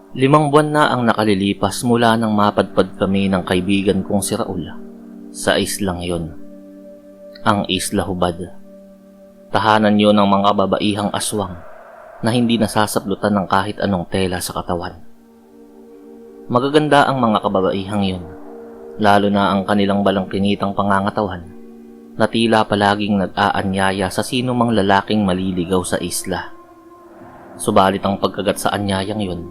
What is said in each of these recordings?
5 buwan na ang nakalilipas mula nang mapadpad kami ng kaibigan kong si Raul sa islang yon. Ang Isla Hubad. Tahanan yon ng mga babaihang aswang na hindi nasasaplutan ng kahit anong tela sa katawan. Magaganda ang mga kababaihang yon, lalo na ang kanilang balangkinitang pangangatawan na tila palaging nag-aanyaya sa sino mang lalaking maliligaw sa isla. Subalit ang pagkagat sa anyayang yon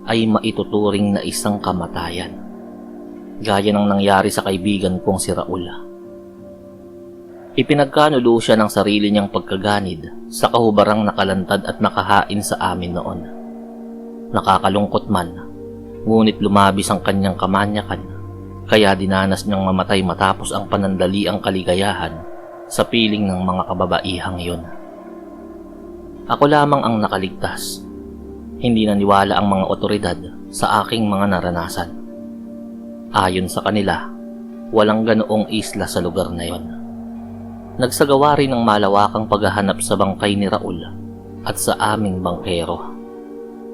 ay maituturing na isang kamatayan, gaya ng nangyari sa kaibigan kong si Raul. Ipinagkanulo siya ng sarili niyang pagkaganid sa kahubarang nakalantad at nakahain sa amin noon. Nakakalungkot man, ngunit lumabis ang kanyang kamanyakan, kaya dinanas niyang mamatay matapos ang panandaliang kaligayahan sa piling ng mga kababaihang yon. Ako lamang ang nakaligtas. Hindi naniwala ang mga otoridad sa aking mga naranasan. Ayon sa kanila, walang ganoong isla sa lugar na yon. Nagsagawa rin ng malawakang paghahanap sa bangkay ni Raul at sa aming bangkero.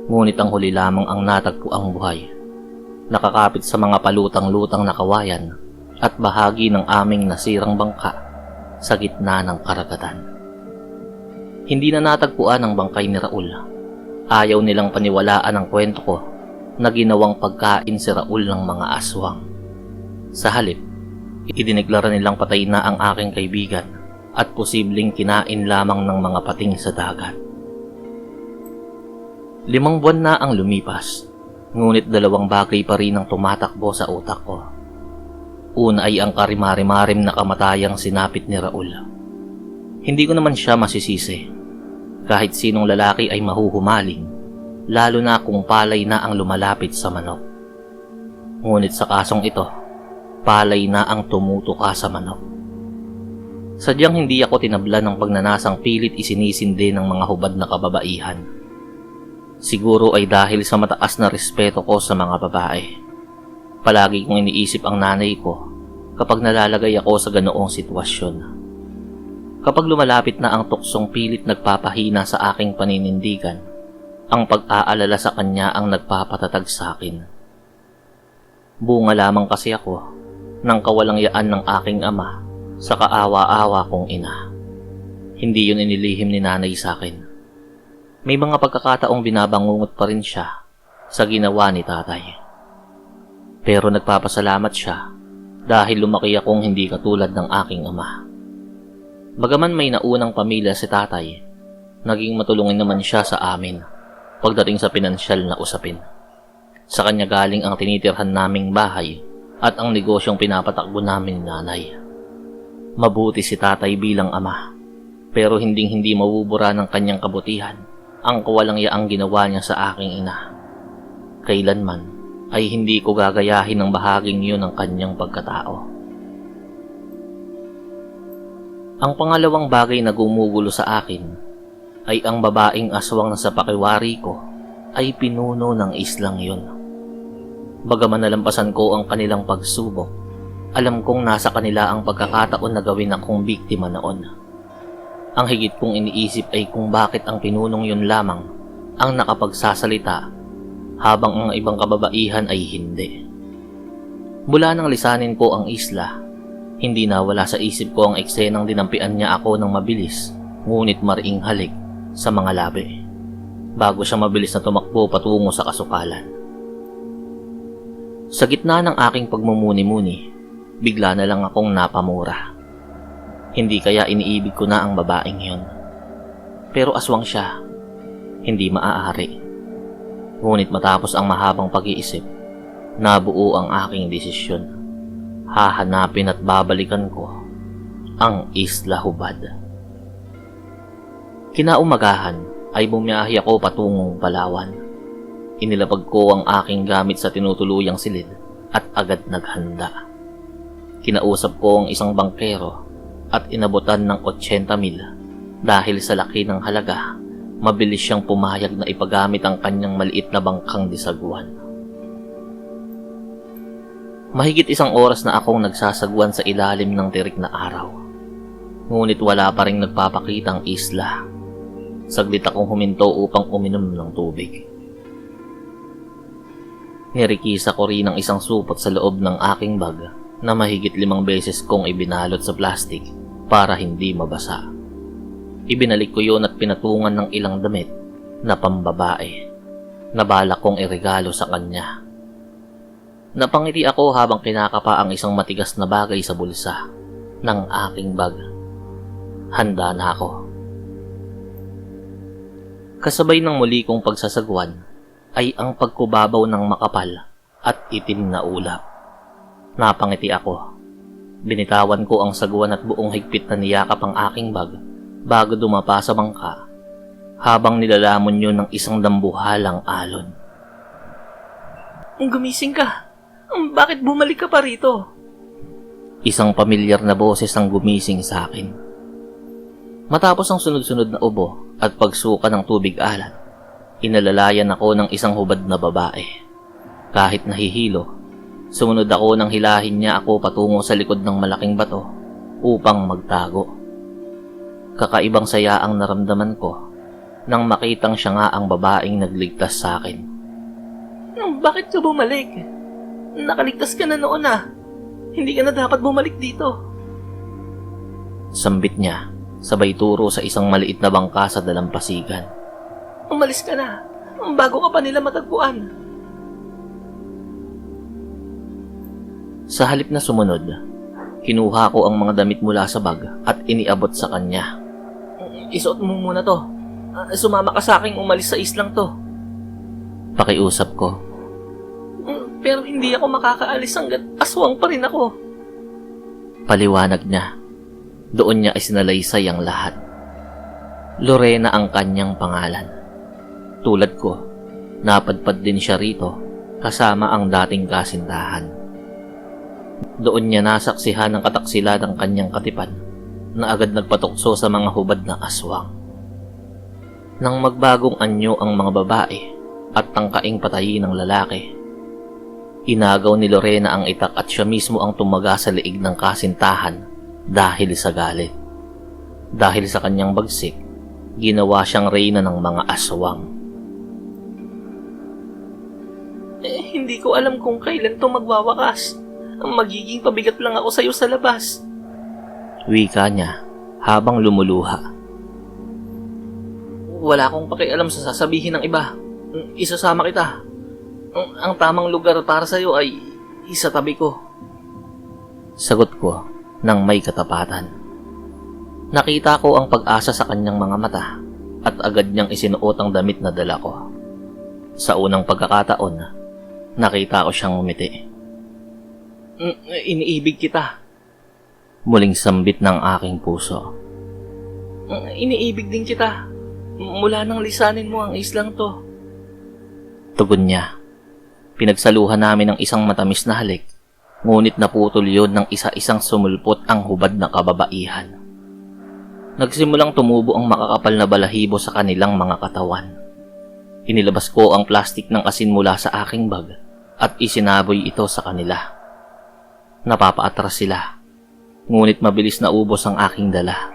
Ngunit ang huli lamang ang natagpo ang buhay, nakakapit sa mga palutang-lutang na kawayan at bahagi ng aming nasirang bangka sa gitna ng karagatan. Hindi na natagpuan ang bangkay ni Raul. Ayaw nilang paniwalaan ang kwento ko na ginawang pagkain si Raul ng mga aswang. Sa halip, idineklara nilang patay na ang aking kaibigan at posibleng kinain lamang ng mga pating sa dagat. 5 buwan na ang lumipas, ngunit 2 bagay pa rin ang tumatakbo sa utak ko. Una ay ang karimari-marim na kamatayang sinapit ni Raul. Hindi ko naman siya masisisi. Kahit sinong lalaki ay mahuhumaling, lalo na kung palay na ang lumalapit sa manok. Ngunit sa kasong ito, palay na ang tumutuka sa manok. Sadyang hindi ako tinabla ng pagnanasang pilit isinisindi ng mga hubad na kababaihan. Siguro ay dahil sa mataas na respeto ko sa mga babae. Palagi kong iniisip ang nanay ko kapag nalalagay ako sa ganoong sitwasyon. Kapag lumalapit na ang tuksong pilit nagpapahina sa aking paninindigan, ang pag-aalala sa kanya ang nagpapatatag sa akin. Bunga lamang kasi ako ng kawalangyaan ng aking ama sa kaawa-awa kong ina. Hindi yun inilihim ni nanay sa akin. May mga pagkakataong binabangungot pa rin siya sa ginawa ni tatay. Pero nagpapasalamat siya dahil lumaki akong hindi katulad ng aking ama. Bagaman may naunang pamilya si tatay, naging matulungin naman siya sa amin pagdating sa pinansyal na usapin. Sa kanya galing ang tinitirhan naming bahay at ang negosyong pinapatakbo namin ni nanay. Mabuti si tatay bilang ama, pero hindi mabubura ng kanyang kabutihan ang kawalangyaang ginawa niya sa aking ina. Kailanman ay hindi ko gagayahin ang bahaging yun ng kanyang pagkatao. Ang pangalawang bagay na gumugulo sa akin ay ang babaeng aswang na sa pakiwari ko ay pinuno ng islang yon. Bagaman nalampasan ko ang kanilang pagsubok, alam kong nasa kanila ang pagkakataon na gawin akong biktima noon. Ang higit kong iniisip ay kung bakit ang pinunong yon lamang ang nakapagsasalita habang ang ibang kababaihan ay hindi. Mula nang lisanin ko ang isla, hindi nawala sa isip ko ang eksenang dinampian niya ako ng mabilis ngunit mariing halik sa mga labi bago siya mabilis na tumakbo patungo sa kasukalan. Sa gitna ng aking pagmumuni-muni, bigla na lang akong napamura. Hindi kaya iniibig ko na ang babaeng yon. Pero aswang siya, hindi maaari. Ngunit matapos ang mahabang pag-iisip, nabuo ang aking desisyon. Hahanapin at babalikan ko ang Isla Hubad. Kinaumagahan ay bumiyahe ako patungong Palawan. Inilapag ko ang aking gamit sa tinutuluyang silid at agad naghanda. Kinausap ko ang isang bangkero at inabutan ng 80,000 dahil sa laki ng halaga, mabilis siyang pumayag na ipagamit ang kanyang maliit na bangkang disagwan. Mahigit 1 oras na akong nagsasagwan sa ilalim ng tirik na araw. Ngunit wala pa ring nagpapakita ang isla. Saglit akong huminto upang uminom ng tubig. Nirikisa ko rin ang isang supot sa loob ng aking bag na mahigit 5 beses kong ibinalot sa plastic para hindi mabasa. Ibinalik ko yun at pinatungan ng ilang damit na pambabae na balak kong iregalo sa kanya. Napangiti ako habang kinakapa ang isang matigas na bagay sa bulsa ng aking bag. Handa na ako. Kasabay ng muli kong pagsasagwan ay ang pagkubabaw ng makapal at itim na ulap. Napangiti ako. Binitawan ko ang sagwan at buong higpit na niyakap ang aking bag bago dumapa sa bangka habang nilalamon yun ng isang dambuhalang alon. Gumising ka. Bakit bumalik ka pa rito? Isang pamilyar na boses ang gumising sa akin. Matapos ang sunod-sunod na ubo at pagsuka ng tubig alat, inalalayan ako ng isang hubad na babae. Kahit nahihilo, sumunod ako nang hilahin niya ako patungo sa likod ng malaking bato upang magtago. Kakaibang saya ang naramdaman ko nang makitang siya nga ang babaeng nagligtas sa akin. Bakit ka bumalik? Nakaligtas ka na noon ah. Hindi ka na dapat bumalik dito. Sambit niya, sabay turo sa isang maliit na bangka sa dalampasigan. Umalis ka na, bago ka pa nila matagpuan. Sa halip na sumunod, kinuha ko ang mga damit mula sa bag at iniabot sa kanya. Isuot mo muna to. Sumama ka sa aking umalis sa islang to. Pakiusap ko. Pero hindi ako makakaalis hanggat aswang pa rin ako. Paliwanag niya. Doon niya isinalaysay ang lahat. Lorena ang kanyang pangalan. Tulad ko, napadpad din siya rito kasama ang dating kasintahan. Doon niya nasaksihan ang kataksilan ng kanyang katipan na agad nagpatukso sa mga hubad na aswang. Nang magbagong anyo ang mga babae at tangkaing patayin ng lalaki, inagaw ni Lorena ang itak at siya mismo ang tumaga sa liig ng kasintahan dahil sa galit. Dahil sa kanyang bagsik, ginawa siyang reyna ng mga aswang. Hindi ko alam kung kailan to magwawakas. Magiging pabigat lang ako sa'yo sa labas. Wika niya habang lumuluha. Wala akong pakialam sa sasabihin ng iba. Isasama kita. Ang tamang lugar para sa'yo ay isa tabi ko. Sagot ko nang may katapatan. Nakita ko ang pag-asa sa kanyang mga mata at agad niyang isinuot ang damit na dala ko. Sa unang pagkakataon, nakita ko siyang umiti. Iniibig kita. Muling sambit ng aking puso. Iniibig din kita. Mula nang lisanin mo ang islang to. Tugon niya. Pinagsaluhan namin ng isang matamis na halik, ngunit naputol yun ng isa-isang sumulpot ang hubad na kababaihan. Nagsimulang tumubo ang makakapal na balahibo sa kanilang mga katawan. Inilabas ko ang plastik ng asin mula sa aking bag at isinaboy ito sa kanila. Napapaatras sila, ngunit mabilis na ubos ang aking dala.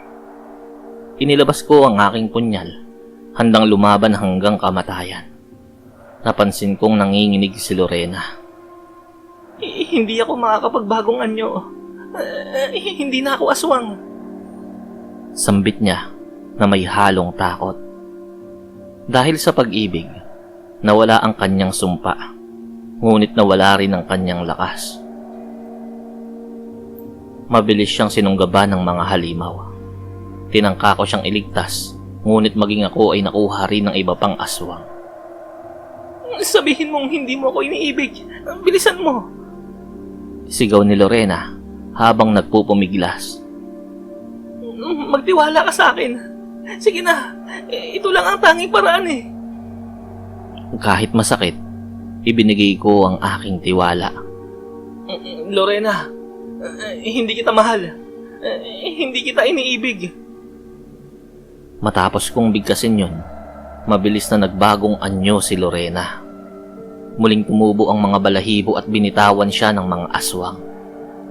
Inilabas ko ang aking punyal, handang lumaban hanggang kamatayan. Napansin kong nanginginig si Lorena. Hindi ako makakapagbagong anyo. Hindi na ako aswang. Sambit niya na may halong takot. Dahil sa pag-ibig, nawala ang kanyang sumpa, ngunit nawala rin ang kanyang lakas. Mabilis siyang sinunggaban ng mga halimaw. Tinangka ko siyang iligtas, ngunit maging ako ay nakuha rin ng iba pang aswang. Sabihin mong hindi mo ako iniibig. Bilisan mo. Sigaw ni Lorena habang nagpupumiglas. Magtiwala ka sa akin. Sige na, ito lang ang tanging paraan eh. Kahit masakit, ibinigay ko ang aking tiwala. Lorena, hindi kita mahal. Hindi kita iniibig. Matapos kong bigkasin yun, mabilis na nagbagong anyo si Lorena. Muling tumubo ang mga balahibo at binitawan siya ng mga aswang.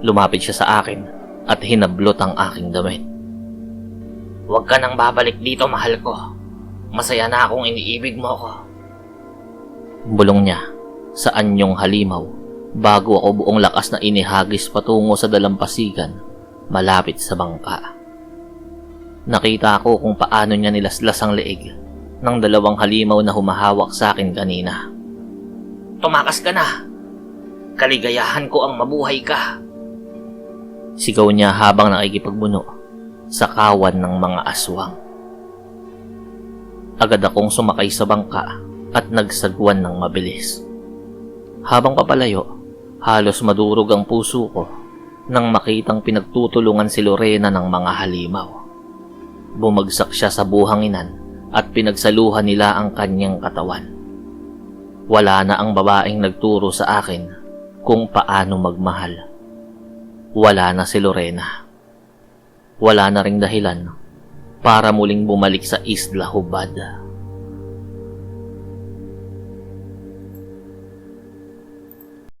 Lumapit siya sa akin at hinablot ang aking damit. Huwag ka nang babalik dito, mahal ko. Masaya na akong iniibig mo ko. Bulong niya sa anyong halimaw bago ako buong lakas na inihagis patungo sa dalampasigan malapit sa bangka. Nakita ko kung paano niya nilaslas ang leeg ng dalawang halimaw na humahawak sa akin kanina. Tumakas ka na! Kaligayahan ko ang mabuhay ka! Sigaw niya habang nakikipagbuno sa kawan ng mga aswang. Agad akong sumakay sa bangka at nagsagwan ng mabilis. Habang papalayo, halos madurog ang puso ko nang makitang pinagtutulungan si Lorena ng mga halimaw. Bumagsak siya sa buhanginan at pinagsaluhan nila ang kanyang katawan. Wala na ang babaeng nagturo sa akin kung paano magmahal. Wala na si Lorena. Wala na ring dahilan para muling bumalik sa Isla Hubad.